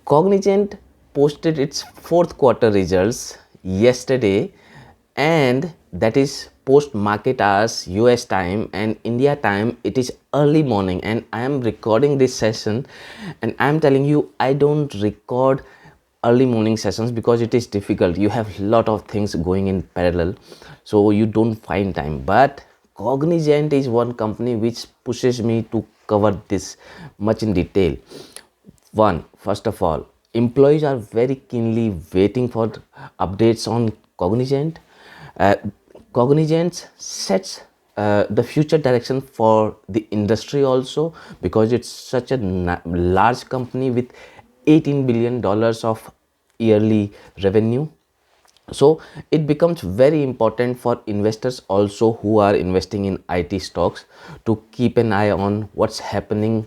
Cognizant posted its fourth quarter results yesterday, and that is post market hours US time, and India time it is early morning, and I am recording this session, and I am telling you I don't record early morning sessions because it is difficult. You have lot of things going in parallel, so you don't find time. But Cognizant is one company which pushes me to cover this much in detail. First of all, employees are very keenly waiting for updates on Cognizant. Uh, Cognizant sets the future direction for the industry also, because it's such a large company with $18 billion of yearly revenue. So it becomes very important for investors also who are investing in IT stocks to keep an eye on what's happening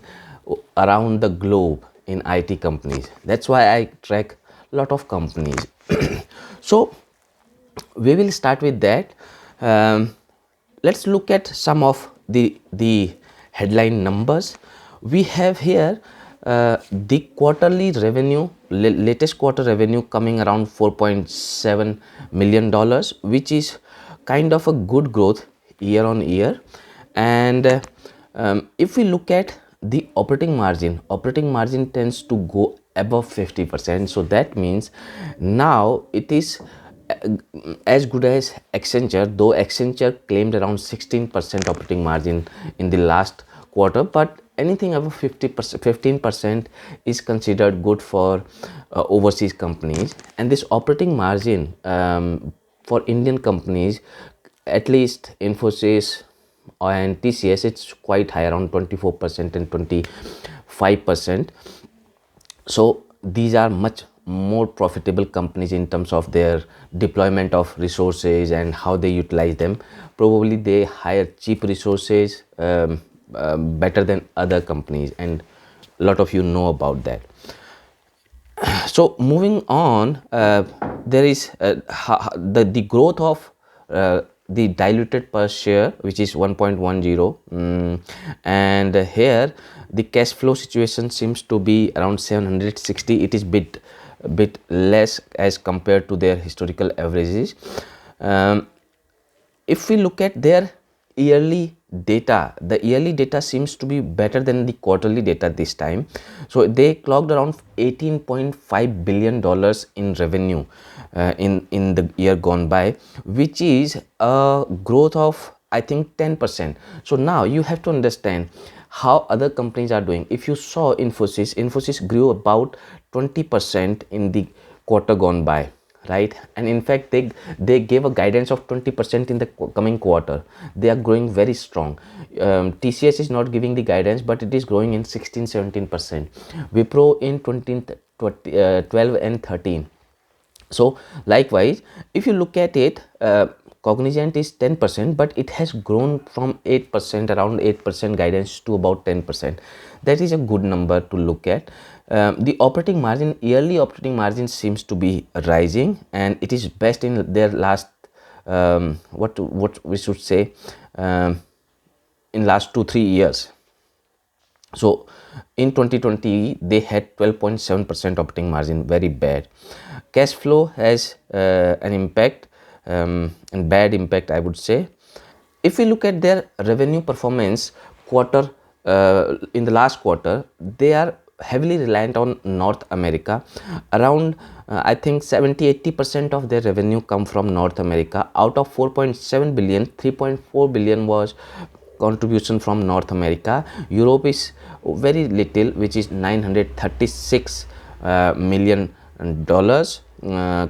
around the globe in IT companies. That's why I track a lot of companies. So we will start with that. Let's look at some of the headline numbers. We have here the quarterly revenue, latest quarter revenue coming around $4.7 million, which is kind of a good growth year on year. And if we look at the operating margin tends to go above 50%. So that means now it is as good as Accenture, though Accenture claimed around 16% operating margin in the last quarter, but anything above 50%, 15% is considered good for overseas companies. And this operating margin for Indian companies, at least Infosys and TCS, it's quite high, around 24% and 25%. So these are much more profitable companies in terms of their deployment of resources and how they utilize them. Probably they hire cheap resources better than other companies, and a lot of you know about that. So moving on, there is the growth of the diluted per share, which is 1.10, and here the cash flow situation seems to be around 760. It is bit less as compared to their historical averages. If we look at their yearly data, the yearly data seems to be better than the quarterly data this time. So they clocked around $18.5 billion in revenue in the year gone by, which is a growth of I think 10%. So now you have to understand how other companies are doing. If you saw Infosys grew about 20% in the quarter gone by, right? And in fact they gave a guidance of 20% in the coming quarter. They are growing very strong. TCS is not giving the guidance, but it is growing in 16-17%. Wipro in 12 and 13. So likewise, if you look at it, Cognizant is 10%, but it has grown from 8%, around 8% guidance, to about 10%. That is a good number to look at. The operating margin, yearly operating margin seems to be rising, and it is best in their last, what we should say, in last 2-3 years. So in 2020 they had 12.7% operating margin, very bad. Cash flow has an impact, and bad impact I would say. If we look at their revenue performance quarter, in the last quarter, they are heavily reliant on North America. Around I think 70-80% of their revenue come from North America. Out of 4.7 billion, 3.4 billion was contribution from North America. Europe is very little, which is 936 million dollars,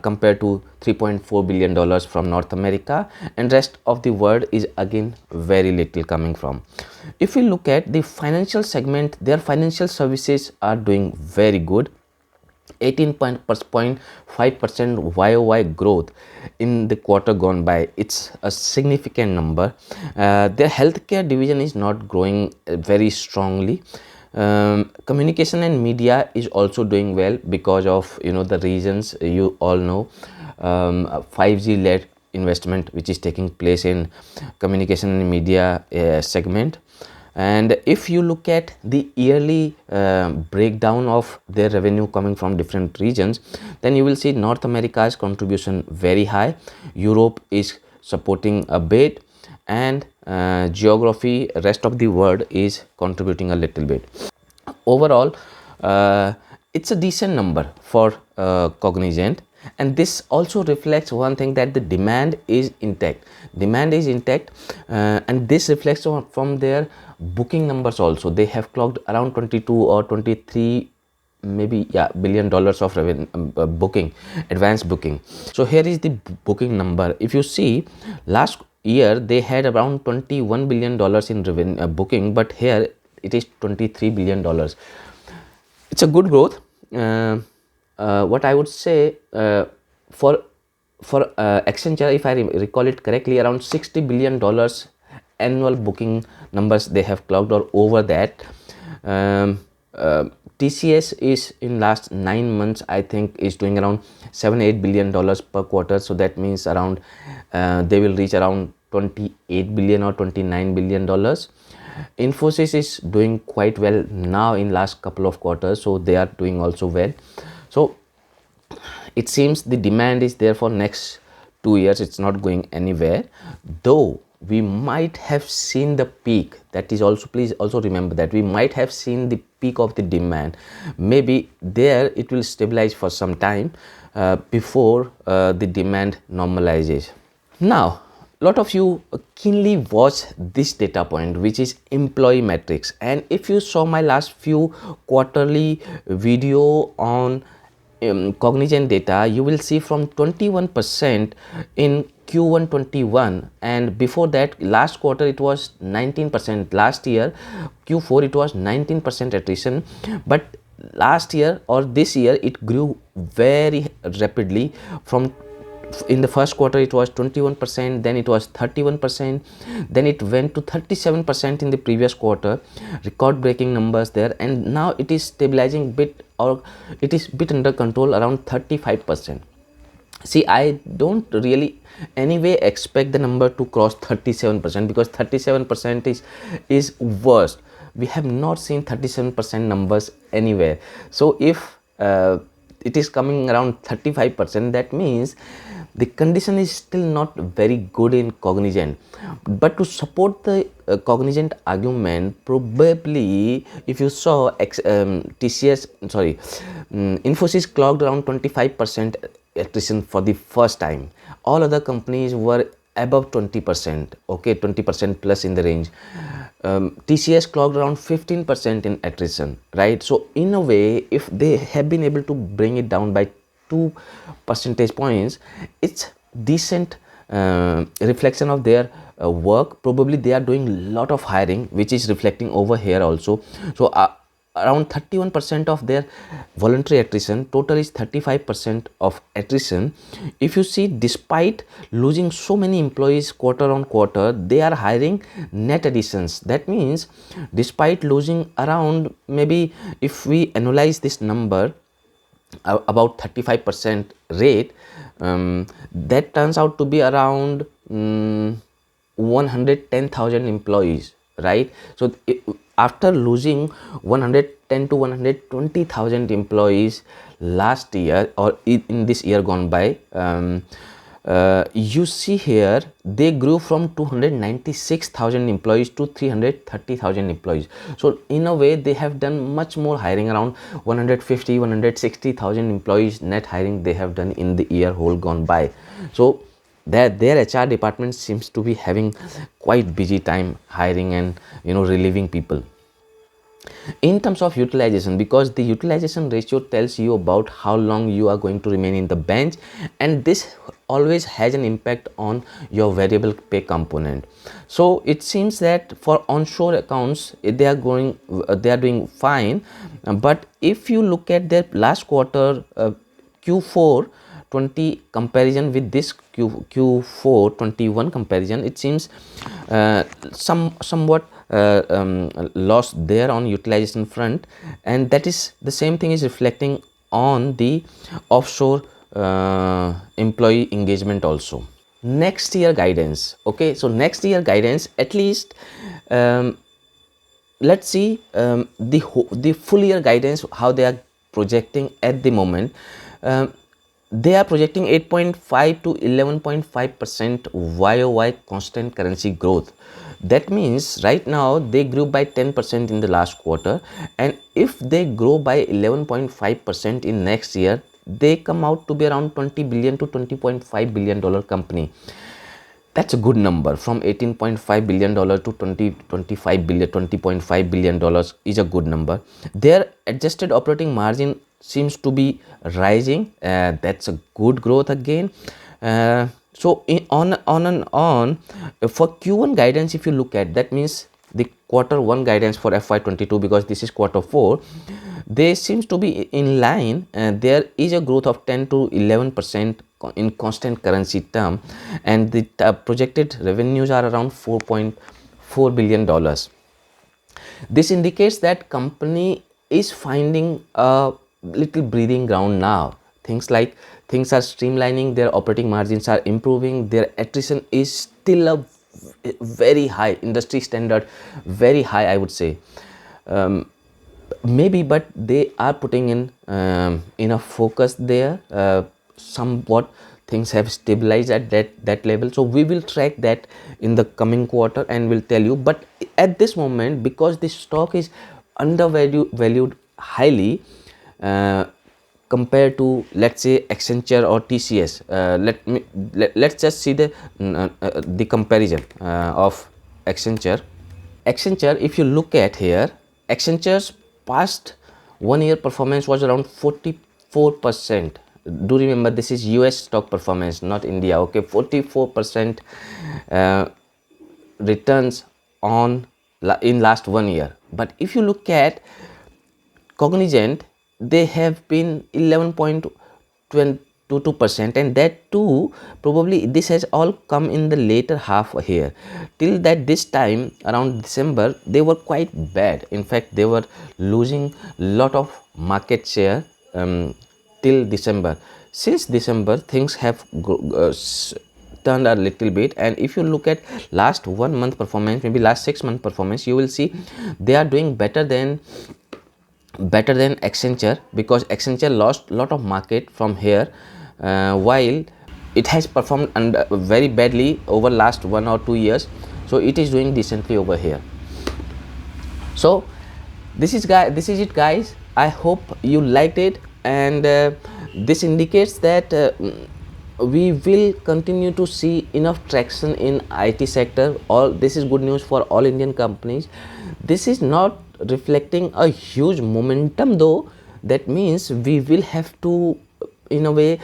compared to 3.4 billion dollars from North America, and rest of the world is again very little coming from. If we look at the financial segment, their financial services are doing very good. 18.5% YOY growth in the quarter gone by. It's a significant number. Their healthcare division is not growing very strongly. Communication and media is also doing well because of the reasons you all know. 5G led investment which is taking place in communication and media segment. And if you look at the yearly breakdown of their revenue coming from different regions, then you will see North America's contribution very high, Europe is supporting a bit, and geography, rest of the world is contributing a little bit. Overall, it's a decent number for Cognizant, and this also reflects one thing, that the demand is intact. And this reflects from their booking numbers also. They have clocked around 22 or 23 maybe, yeah, $1 billion of revenue, booking, advanced booking. So here is the booking number. If you see, last year they had around $21 billion in revenue booking, but here it is $23 billion. It's a good growth. What I would say, for Accenture, if I recall it correctly, around $60 billion annual booking numbers they have clocked, or over that. TCS is in last 9 months, I think, is doing around $7-8 billion per quarter. So that means around they will reach around 28 billion or $29 billion. Infosys is doing quite well now in last couple of quarters, so they are doing also well. So it seems the demand is there for next 2 years. It's not going anywhere, though we might have seen the peak. That is also, please also remember that we might have seen the peak of the demand. Maybe there it will stabilize for some time before the demand normalizes. Now, lot of you keenly watch this data point, which is employee metrics. And if you saw my last few quarterly video on Cognizant data, you will see from 21% in Q1 21, and before that last quarter it was 19%. Last year Q4 it was 19% attrition, but last year or this year it grew very rapidly. From in the first quarter it was 21%, then it was 31%, then it went to 37% in the previous quarter, record breaking numbers there, and now it is stabilizing bit, or it is bit under control around 35%. See, I don't really anyway expect the number to cross 37%, because 37% is worst. We have not seen 37% numbers anywhere. So if it is coming around 35%, that means the condition is still not very good in Cognizant. But to support the Cognizant argument, probably if you saw Infosys clocked around 25% attrition for the first time. All other companies were above 20%, okay, 20% plus in the range. TCS clocked around 15% in attrition, right? So in a way, if they have been able to bring it down by 2 percentage points, it's decent reflection of their work. Probably they are doing a lot of hiring, which is reflecting over here also. So around 31% of their voluntary attrition, total is 35% of attrition. If you see, despite losing so many employees quarter on quarter, they are hiring net additions. That means despite losing around, maybe if we analyze this number, about 35% rate, that turns out to be around 110,000 employees, right? So after losing 110 to 120,000 employees last year, or in this year gone by, you see here they grew from 296,000 employees to 330,000 employees. So in a way they have done much more hiring, around 150 160,000 employees net hiring they have done in the year whole gone by. So their HR department seems to be having quite busy time hiring and relieving people. In terms of utilization, because the utilization ratio tells you about how long you are going to remain in the bench, and this always has an impact on your variable pay component. So it seems that for onshore accounts they are doing fine, but if you look at their last quarter Q4 20 comparison with this Q4 21 comparison, it seems somewhat lost there on utilization front, and that is the same thing is reflecting on the offshore employee engagement also. Next year guidance, okay, so next year guidance, at least let's see the full year guidance, how they are projecting at the moment. They are projecting 8.5 to 11.5% YOY constant currency growth. That means right now they grew by 10% in the last quarter, and if they grow by 11.5% in next year, they come out to be around 20 billion to 20.5 billion dollar company. That's a good number. From 18.5 billion dollar to 25 billion, 20.5 billion dollars is a good number. Their adjusted operating margin seems to be rising. That's a good growth again. So on and on. For Q1 guidance, if you look at that, means the quarter 1 guidance for FY22, because this is quarter 4, they seems to be in line. There is a growth of 10 to 11% in constant currency term, and the projected revenues are around 4.4 billion dollars. This indicates that company is finding a little breathing ground now. Things are streamlining, their operating margins are improving, their attrition is still a very high, industry standard, very high, I would say. Maybe, but they are putting in a focus there. Somewhat things have stabilized at that level, so we will track that in the coming quarter and will tell you. But at this moment, because the stock is valued highly, compared to, let's say, Accenture or TCS. Let's just see the comparison of Accenture. If you look at here, Accenture's past 1 year performance was around 44%. Do remember, this is US stock performance, not India. Okay, 44% returns in last 1 year. But if you look at Cognizant, they have been 11.22%, and that too, probably this has all come in the later half here. Till that, this time around December, they were quite bad. In fact, they were losing lot of market share till December. Since December, things have turned a little bit, and if you look at last 1 month performance, maybe last 6 month performance, you will see they are doing better than Accenture, because Accenture lost lot of market from here, while it has performed very badly over last 1 or 2 years. So it is doing decently over here. So this is it, guys. I hope you liked it, and this indicates that we will continue to see enough traction in IT sector. This is good news for all Indian companies. This is not reflecting a huge momentum though. That means we will have to, in a way,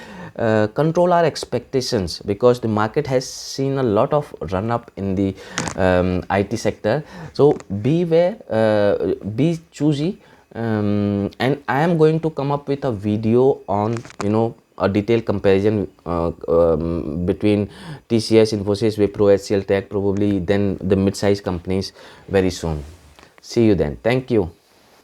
control our expectations, because the market has seen a lot of run up in the IT sector. So beware, be choosy, and I am going to come up with a video on a detailed comparison between TCS, Infosys, Wipro, HCL Tech, probably then the mid-sized companies very soon. See you then. Thank you.